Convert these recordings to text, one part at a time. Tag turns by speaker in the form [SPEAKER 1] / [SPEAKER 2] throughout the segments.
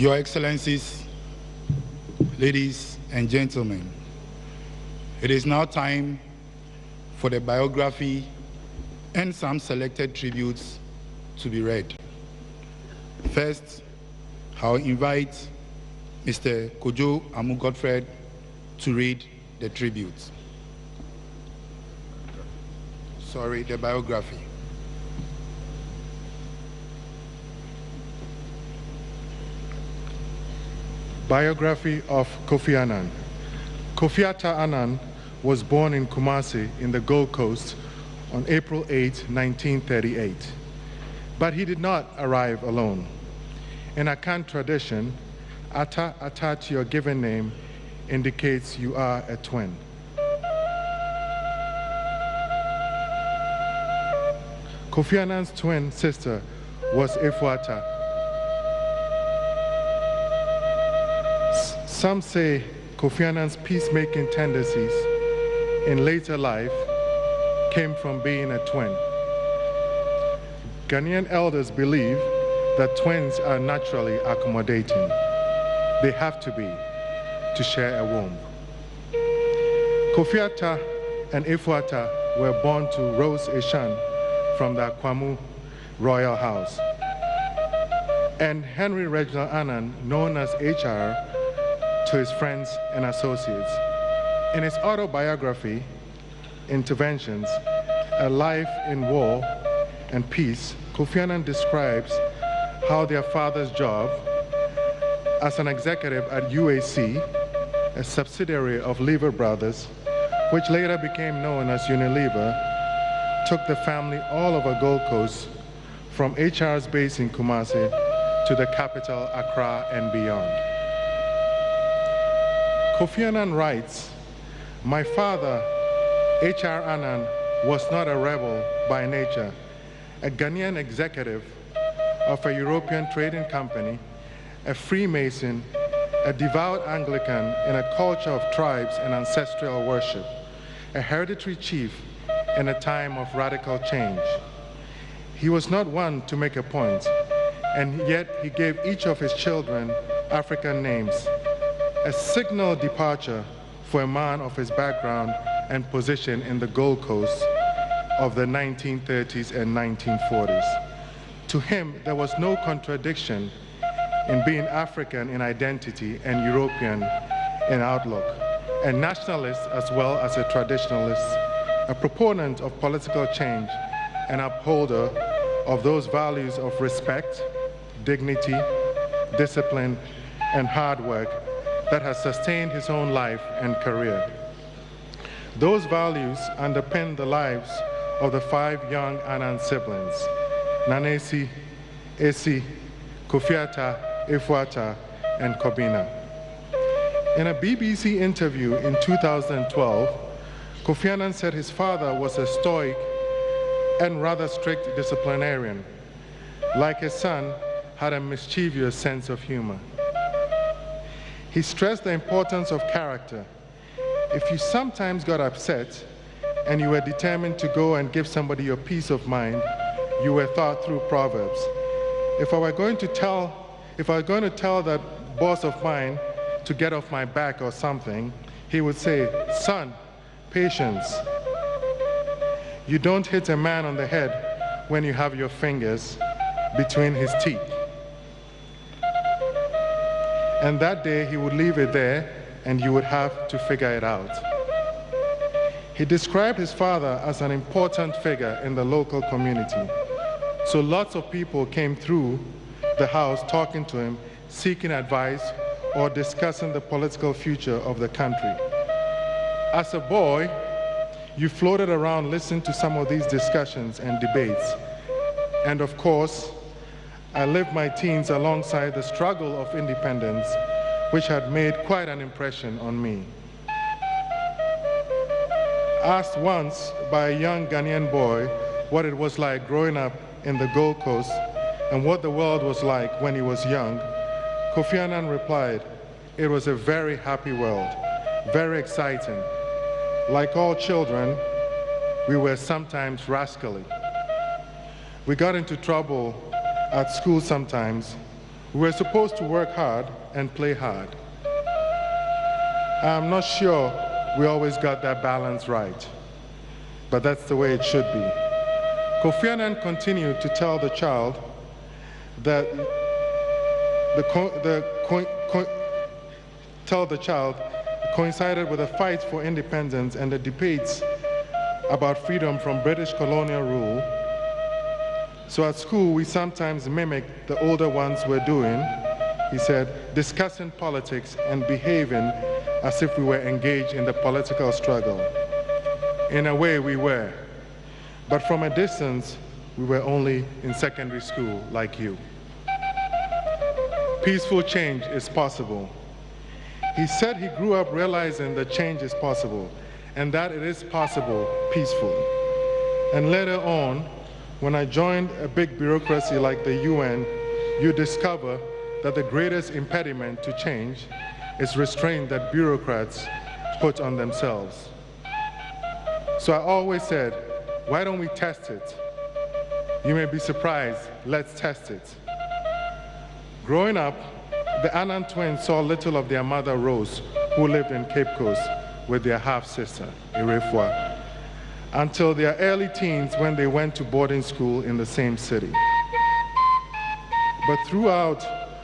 [SPEAKER 1] Your Excellencies, ladies and gentlemen, it is now time for the biography and some selected tributes to be read. First, I'll invite Mr. Kojo Amu-Godfred to read the tribute. Sorry, the biography.
[SPEAKER 2] Biography of Kofi Annan. Kofi Annan was born in Kumasi in the Gold Coast on April 8, 1938. But he did not arrive alone. In Akan tradition, Ata attached to your given name indicates you are a twin. Kofi Annan's twin sister was Efuata. Some say Kofi Annan's peacemaking tendencies in later life came from being a twin. Ghanaian elders believe that twins are naturally accommodating. They have to be to share a womb. Kofi and Efuata were born to Rose Eshan from the Akwamu Royal House, and Henry Reginald Annan, known as HR, to his friends and associates. In his autobiography, Interventions, A Life in War and Peace, Kofi Annan describes how their father's job as an executive at UAC, a subsidiary of Lever Brothers, which later became known as Unilever, took the family all over Gold Coast, from HR's base in Kumasi to the capital, Accra, and beyond. Kofi Annan writes, "My father, H.R. Annan, was not a rebel by nature, a Ghanaian executive of a European trading company, a Freemason, a devout Anglican in a culture of tribes and ancestral worship, a hereditary chief in a time of radical change. He was not one to make a point, and yet he gave each of his children African names, a signal departure for a man of his background and position in the Gold Coast of the 1930s and 1940s. To him, there was no contradiction in being African in identity and European in outlook, a nationalist as well as a traditionalist, a proponent of political change, an upholder of those values of respect, dignity, discipline, and hard work that has sustained his own life and career. Those values underpin the lives of the 5 young Annan siblings, Nanesi, Esi, Kofiata, Efuata, and Kobina. In a BBC interview in 2012, Kofi Annan said his father was a stoic and rather strict disciplinarian. Like his son, had a mischievous sense of humor. He stressed the importance of character. If you sometimes got upset and you were determined to go and give somebody your peace of mind, you were thought through Proverbs. If I were going to tell that boss of mine to get off my back or something, he would say, "Son, patience. You don't hit a man on the head when you have your fingers between his teeth." And that day he would leave it there and you would have to figure it out. He described his father as an important figure in the local community. So lots of people came through the house talking to him, seeking advice or discussing the political future of the country. As a boy, you floated around listening to some of these discussions and debates. And of course, I lived my teens alongside the struggle of independence, which had made quite an impression on me. Asked once by a young Ghanaian boy what it was like growing up in the Gold Coast and what the world was like when he was young, Kofi Annan replied, "It was a very happy world, very exciting. Like all children, we were sometimes rascally. We got into trouble at school sometimes, We were supposed to work hard and play hard. I'm not sure we always got that balance right, but that's the way it should be. Kofi Annan continued to tell the child that coincided with the fight for independence and the debates about freedom from British colonial rule. So at school, we sometimes mimicked the older ones were doing, he said, discussing politics and behaving as if we were engaged in the political struggle. In a way, we were. But from a distance, we were only in secondary school like you. Peaceful change is possible. He said he grew up realizing that change is possible and that it is possible peacefully. And later on, when I joined a big bureaucracy like the UN, you discover that the greatest impediment to change is restraint that bureaucrats put on themselves. So I always said, why don't we test it? You may be surprised, let's test it. Growing up, the Annan twins saw little of their mother, Rose, who lived in Cape Coast with their half-sister, Irefua, until their early teens when they went to boarding school in the same city. But throughout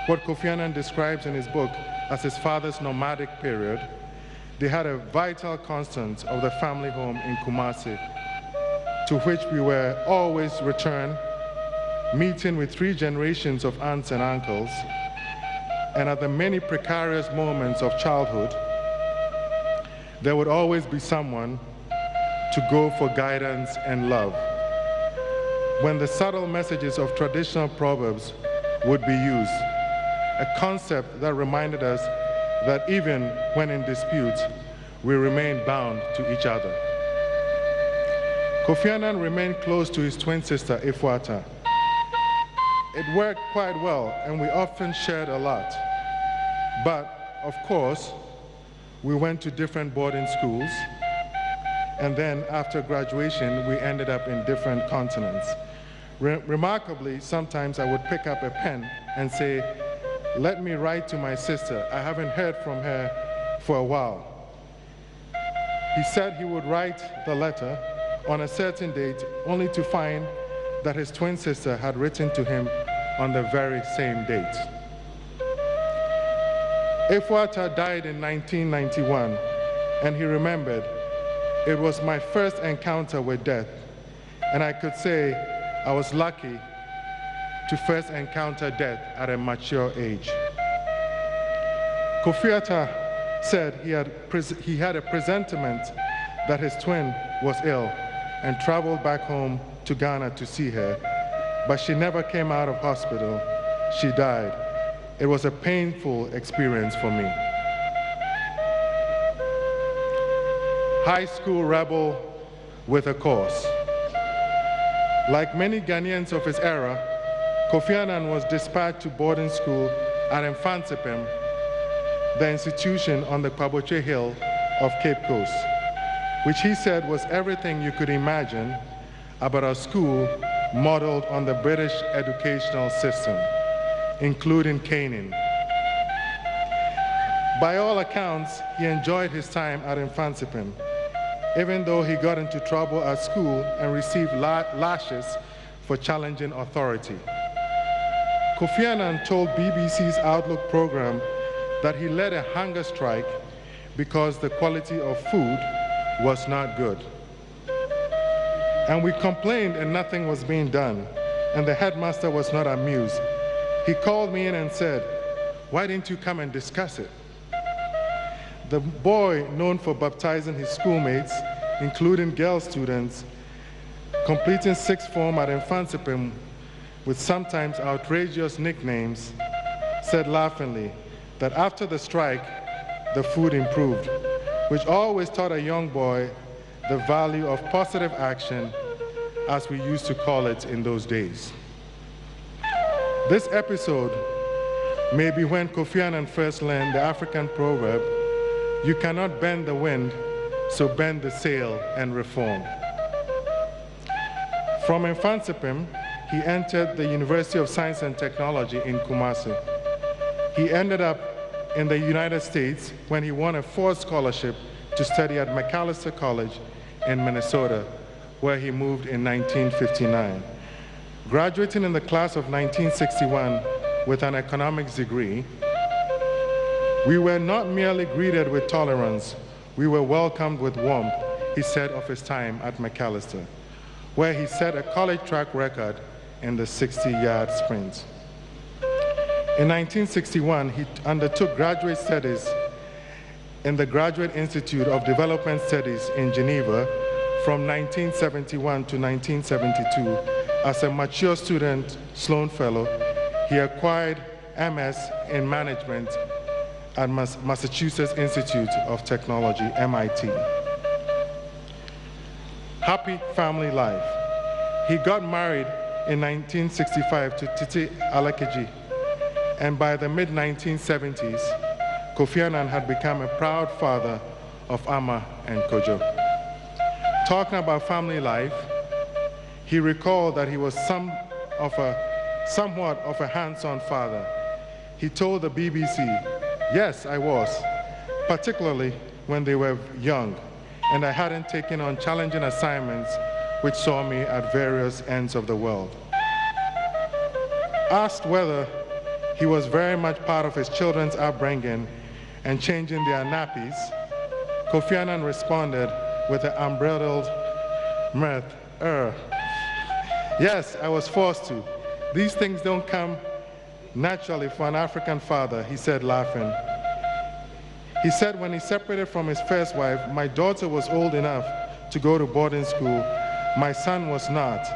[SPEAKER 2] what Kofi Annan describes in his book as his father's nomadic period, they had a vital constant of the family home in Kumasi, to which we were always returned, meeting with 3 generations of aunts and uncles, and at the many precarious moments of childhood, there would always be someone to go for guidance and love. When the subtle messages of traditional proverbs would be used, a concept that reminded us that even when in dispute, we remain bound to each other. Kofi Annan remained close to his twin sister, Efuata. It worked quite well, and we often shared a lot. But, of course, we went to different boarding schools, and then after graduation, we ended up in different continents. Remarkably, sometimes I would pick up a pen and say, let me write to my sister. I haven't heard from her for a while. He said he would write the letter on a certain date, only to find that his twin sister had written to him on the very same date. Efuata died in 1991, and he remembered, it was my first encounter with death, and I could say I was lucky to first encounter death at a mature age. Kofi Annan said he had a presentiment that his twin was ill and traveled back home to Ghana to see her, but she never came out of hospital. She died. It was a painful experience for me. High school rebel with a cause. Like many Ghanaians of his era, Kofi Annan was dispatched to boarding school at Mfantsipim, the institution on the Kwaboche Hill of Cape Coast, which he said was everything you could imagine about a school modeled on the British educational system, including caning. By all accounts, he enjoyed his time at Mfantsipim, even though he got into trouble at school and received lashes for challenging authority. Kofi Annan told BBC's Outlook program that he led a hunger strike because the quality of food was not good. And we complained and nothing was being done, and the headmaster was not amused. He called me in and said, "Why didn't you come and discuss it?" The boy, known for baptizing his schoolmates, including girl students, completing sixth form at Mfantsipim with sometimes outrageous nicknames, said laughingly that after the strike, the food improved, which always taught a young boy the value of positive action, as we used to call it in those days. This episode may be when Kofi Annan first learned the African proverb, "You cannot bend the wind, so bend the sail and reform." From Mfantsipim, he entered the University of Science and Technology in Kumasi. He ended up in the United States when he won a Ford scholarship to study at Macalester College in Minnesota, where he moved in 1959. Graduating in the class of 1961 with an economics degree, we were not merely greeted with tolerance, we were welcomed with warmth, he said of his time at Macalester, where he set a college track record in the 60-yard sprint. In 1961, he undertook graduate studies in the Graduate Institute of Development Studies in Geneva from 1971 to 1972. As a mature student Sloan Fellow, he acquired MS in Management at Massachusetts Institute of Technology, MIT. Happy family life. He got married in 1965 to Titi Alekiji, and by the mid-1970s, Kofi Annan had become a proud father of Amma and Kojo. Talking about family life, he recalled that he was somewhat of a hands-on father. He told the BBC, "Yes, I was, particularly when they were young, and I hadn't taken on challenging assignments which saw me at various ends of the world." Asked whether he was very much part of his children's upbringing and changing their nappies, Kofi Annan responded with an unbridled mirth, "Yes, I was forced to. These things don't come naturally for an African father," he said, laughing. He said when he separated from his first wife, "My daughter was old enough to go to boarding school. My son was not.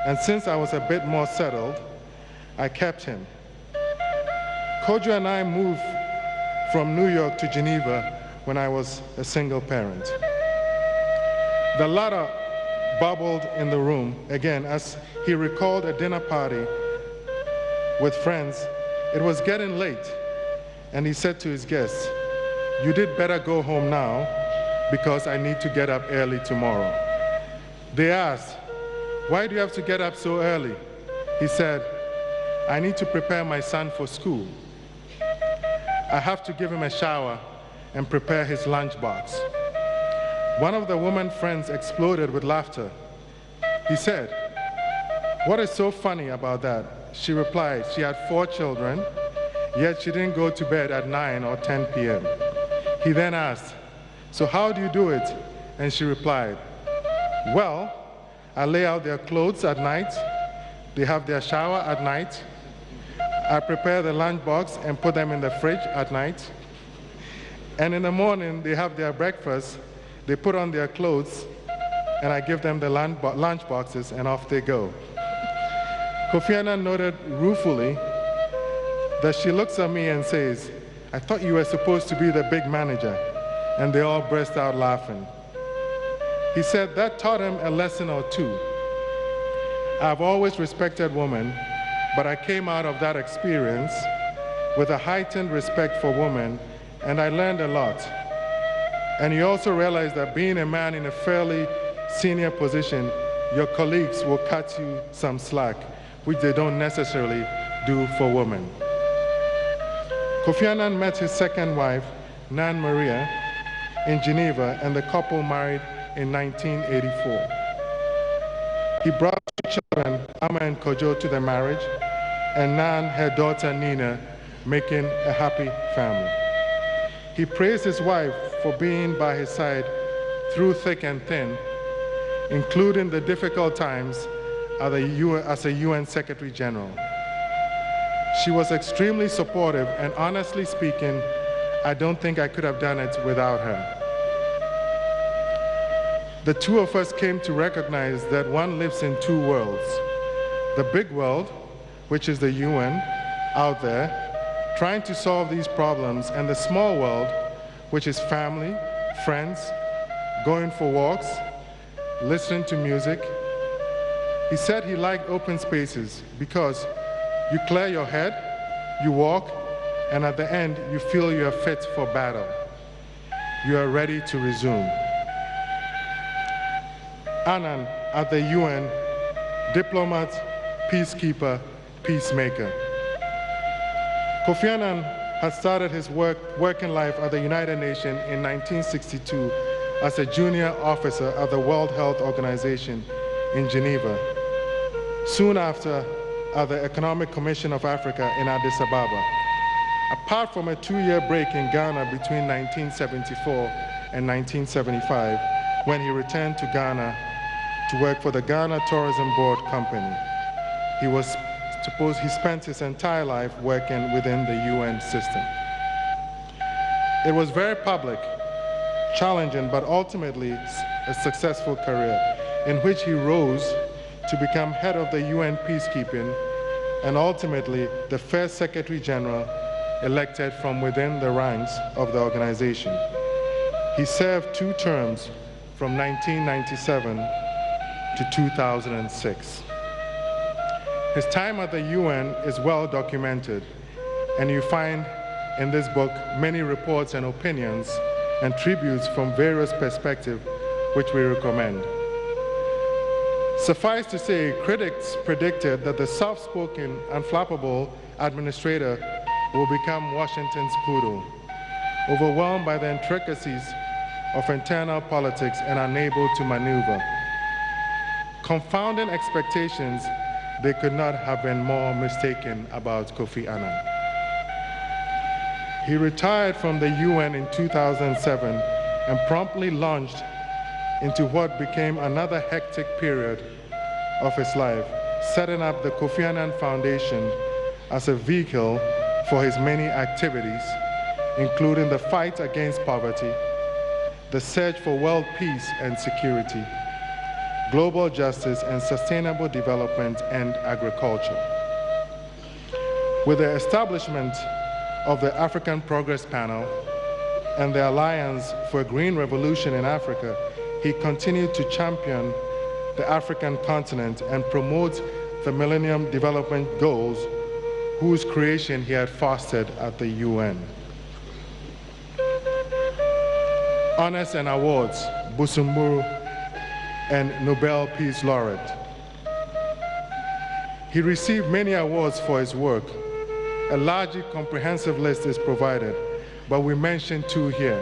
[SPEAKER 2] And since I was a bit more settled, I kept him." Kojo and I moved from New York to Geneva when I was a single parent. The latter bubbled in the room again as he recalled a dinner party with friends. It was getting late, and he said to his guests, "You did better go home now because I need to get up early tomorrow." They asked, "Why do you have to get up so early?" He said, "I need to prepare my son for school. I have to give him a shower and prepare his lunchbox." One of the woman friends exploded with laughter. He said, "What is so funny about that?" She replied, she had 4 children, yet she didn't go to bed at 9 or 10 p.m. He then asked, "So how do you do it?" And she replied, "Well, I lay out their clothes at night, they have their shower at night, I prepare the lunchbox and put them in the fridge at night, and in the morning they have their breakfast, they put on their clothes, and I give them the lunch boxes and off they go." Kofi Annan noted ruefully that she looks at me and says, "I thought you were supposed to be the big manager," and they all burst out laughing. He said that taught him a lesson or two. "I've always respected women, but I came out of that experience with a heightened respect for women, and I learned a lot." And he also realized that being a man in a fairly senior position, your colleagues will cut you some slack, which they don't necessarily do for women. Kofi Annan met his second wife, Nan Maria, in Geneva, and the couple married in 1984. He brought 2 children, Amma and Kojo, to the marriage, and Nan, her daughter Nina, making a happy family. He praised his wife for being by his side through thick and thin, including the difficult times as a UN Secretary General. She was extremely supportive, and honestly speaking, I don't think I could have done it without her. The two of us came to recognize that one lives in 2 worlds. The big world, which is the UN out there, trying to solve these problems, and the small world, which is family, friends, going for walks, listening to music. He said he liked open spaces because you clear your head, you walk, and at the end, you feel you are fit for battle. You are ready to resume. Annan at the UN, diplomat, peacekeeper, peacemaker. Kofi Annan had started his working life at the United Nations in 1962 as a junior officer at the World Health Organization in Geneva. Soon after, at the Economic Commission of Africa in Addis Ababa. Apart from a 2-year break in Ghana between 1974 and 1975, when he returned to Ghana to work for the Ghana Tourism Board Company. He spent his entire life working within the UN system. It was very public, challenging, but ultimately a successful career in which he rose to become head of the UN peacekeeping and ultimately the first Secretary General elected from within the ranks of the organization. He served 2 terms from 1997 to 2006. His time at the UN is well documented, and you find in this book many reports and opinions and tributes from various perspectives, which we recommend. Suffice to say, critics predicted that the soft-spoken, unflappable administrator will become Washington's Pluto, overwhelmed by the intricacies of internal politics and unable to maneuver. Confounding expectations, they could not have been more mistaken about Kofi Annan. He retired from the UN in 2007 and promptly launched into what became another hectic period of his life, setting up the Kofi Annan Foundation as a vehicle for his many activities, including the fight against poverty, the search for world peace and security, global justice and sustainable development, and agriculture. With the establishment of the African Progress Panel and the Alliance for a Green Revolution in Africa, he continued to champion the African continent and promote the Millennium Development Goals, whose creation he had fostered at the UN. Honors and awards, Busumburu and Nobel Peace Laureate. He received many awards for his work. A largely comprehensive list is provided, but we mention 2 here.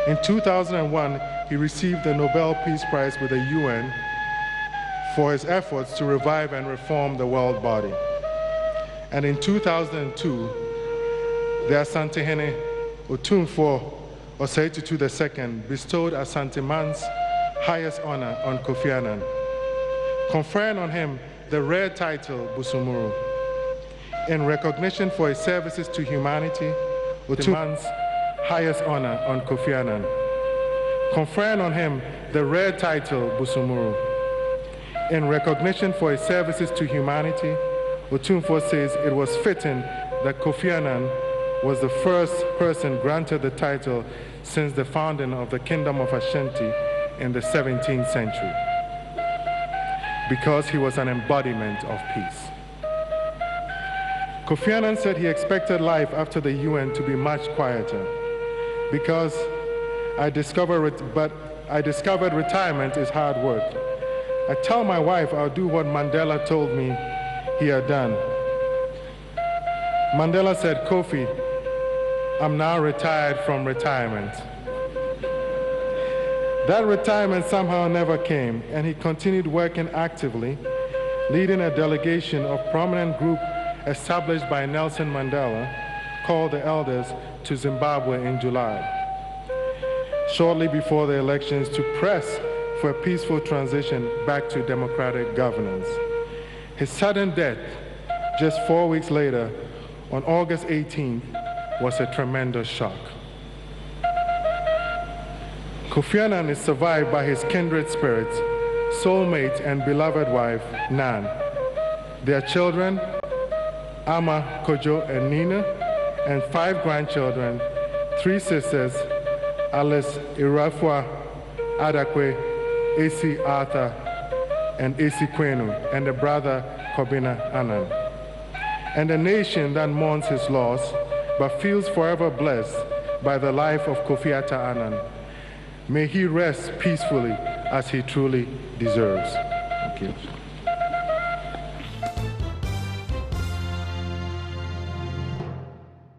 [SPEAKER 2] In 2001, he received the Nobel Peace Prize with the UN for his efforts to revive and reform the world body. And in 2002, the Asantehene Otumfuo Osei Tutu II bestowed Asante Man's highest honor on Kofi Annan, conferring on him the rare title Busumuru. In recognition for his services to humanity, Otumfuo's highest honor on Kofi Annan, conferring on him the rare title Busumuru. In recognition for his services to humanity, Otumfuo says it was fitting that Kofi Annan was the first person granted the title since the founding of the Kingdom of Ashanti in the 17th century, because he was an embodiment of peace. Kofi Annan said he expected life after the UN to be much quieter, because I discovered retirement is hard work. I tell my wife I'll do what Mandela told me he had done. Mandela said, Kofi, I'm now retired from retirement. That retirement somehow never came, and he continued working actively, leading a delegation of prominent group established by Nelson Mandela, called the Elders, to Zimbabwe in July, shortly before the elections, to press for a peaceful transition back to democratic governance. His sudden death, just 4 weeks later, on August 18th, was a tremendous shock. Kofi Annan is survived by his kindred spirits, soulmate and beloved wife, Nan. Their children, Ama, Kojo, and Nina, and 5 grandchildren, 3 sisters, Alice, Irafua, Adakwe, A.C. Arthur, and A.C. Kwenu, and a brother, Kobina Annan. And a nation that mourns his loss, but feels forever blessed by the life of Kofi Annan. May he rest peacefully as he truly deserves. Thank you.